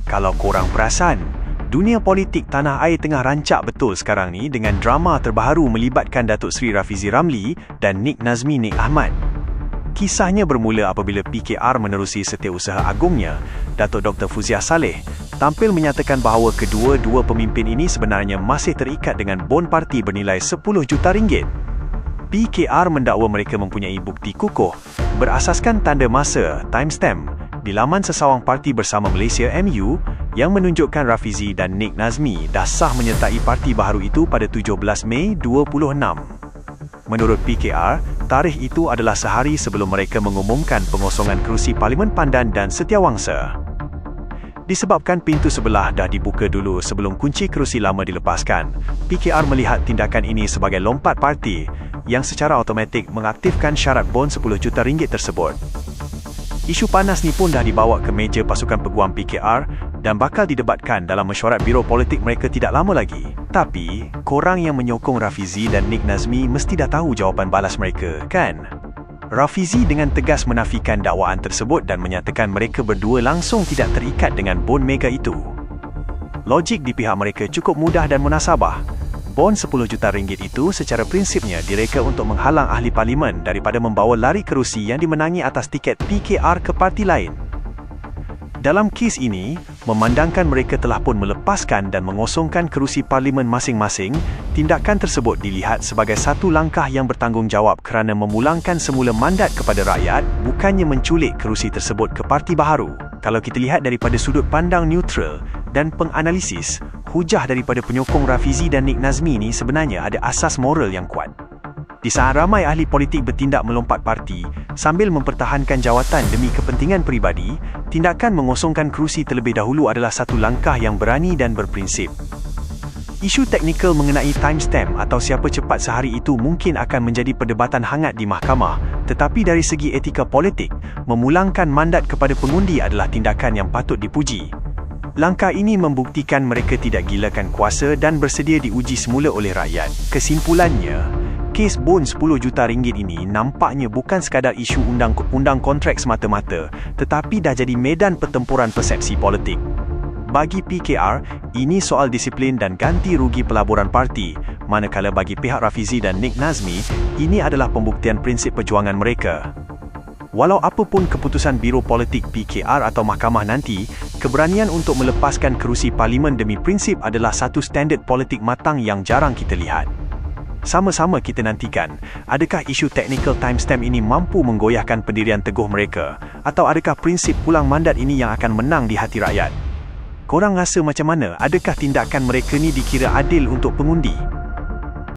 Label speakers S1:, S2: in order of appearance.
S1: Kalau korang perasan, dunia politik tanah air tengah rancak betul sekarang ni dengan drama terbaru melibatkan Datuk Seri Rafizi Ramli dan Nik Nazmi Nik Ahmad. Kisahnya bermula apabila PKR menerusi setiausaha agungnya, Datuk Dr. Fuziah Saleh, tampil menyatakan bahawa kedua-dua pemimpin ini sebenarnya masih terikat dengan bon parti bernilai 10 juta ringgit. PKR mendakwa mereka mempunyai bukti kukuh berasaskan tanda masa timestamp di laman sesawang parti bersama Malaysia MU yang menunjukkan Rafizi dan Nik Nazmi dah sah menyertai parti baharu itu pada 17 Mei 26. Menurut PKR, tarikh itu adalah sehari sebelum mereka mengumumkan pengosongan kerusi Parlimen Pandan dan Setiawangsa. Disebabkan pintu sebelah dah dibuka dulu sebelum kunci kerusi lama dilepaskan, PKR melihat tindakan ini sebagai lompat parti yang secara automatik mengaktifkan syarat bon 10 juta ringgit tersebut. Isu panas ni pun dah dibawa ke meja pasukan peguam PKR dan bakal didebatkan dalam mesyuarat biro politik mereka tidak lama lagi. Tapi, korang yang menyokong Rafizi dan Nik Nazmi mesti dah tahu jawapan balas mereka, kan? Rafizi dengan tegas menafikan dakwaan tersebut dan menyatakan mereka berdua langsung tidak terikat dengan bon mega itu. Logik di pihak mereka cukup mudah dan munasabah. Bon 10 juta ringgit itu secara prinsipnya direka untuk menghalang ahli parlimen daripada membawa lari kerusi yang dimenangi atas tiket PKR ke parti lain. Dalam kes ini, memandangkan mereka telah pun melepaskan dan mengosongkan kerusi parlimen masing-masing, tindakan tersebut dilihat sebagai satu langkah yang bertanggungjawab kerana memulangkan semula mandat kepada rakyat, bukannya menculik kerusi tersebut ke parti baharu. Kalau kita lihat daripada sudut pandang neutral dan penganalisis, hujah daripada penyokong Rafizi dan Nik Nazmi ni sebenarnya ada asas moral yang kuat. Di saat ramai ahli politik bertindak melompat parti sambil mempertahankan jawatan demi kepentingan peribadi, tindakan mengosongkan kerusi terlebih dahulu adalah satu langkah yang berani dan berprinsip. Isu teknikal mengenai timestamp atau siapa cepat sehari itu mungkin akan menjadi perdebatan hangat di mahkamah, tetapi dari segi etika politik, memulangkan mandat kepada pengundi adalah tindakan yang patut dipuji. Langkah ini membuktikan mereka tidak gilakan kuasa dan bersedia diuji semula oleh rakyat. Kesimpulannya, kes bon 10 juta ringgit ini nampaknya bukan sekadar isu undang kontrak semata-mata, tetapi dah jadi medan pertempuran persepsi politik. Bagi PKR, ini soal disiplin dan ganti rugi pelaburan parti, manakala bagi pihak Rafizi dan Nik Nazmi, ini adalah pembuktian prinsip perjuangan mereka. Walau apapun keputusan biro politik PKR atau mahkamah nanti, keberanian untuk melepaskan kerusi parlimen demi prinsip adalah satu standard politik matang yang jarang kita lihat. Sama-sama kita nantikan, adakah isu technical timestamp ini mampu menggoyahkan pendirian teguh mereka, atau adakah prinsip pulang mandat ini yang akan menang di hati rakyat? Korang rasa macam mana? Adakah tindakan mereka ni dikira adil untuk pengundi?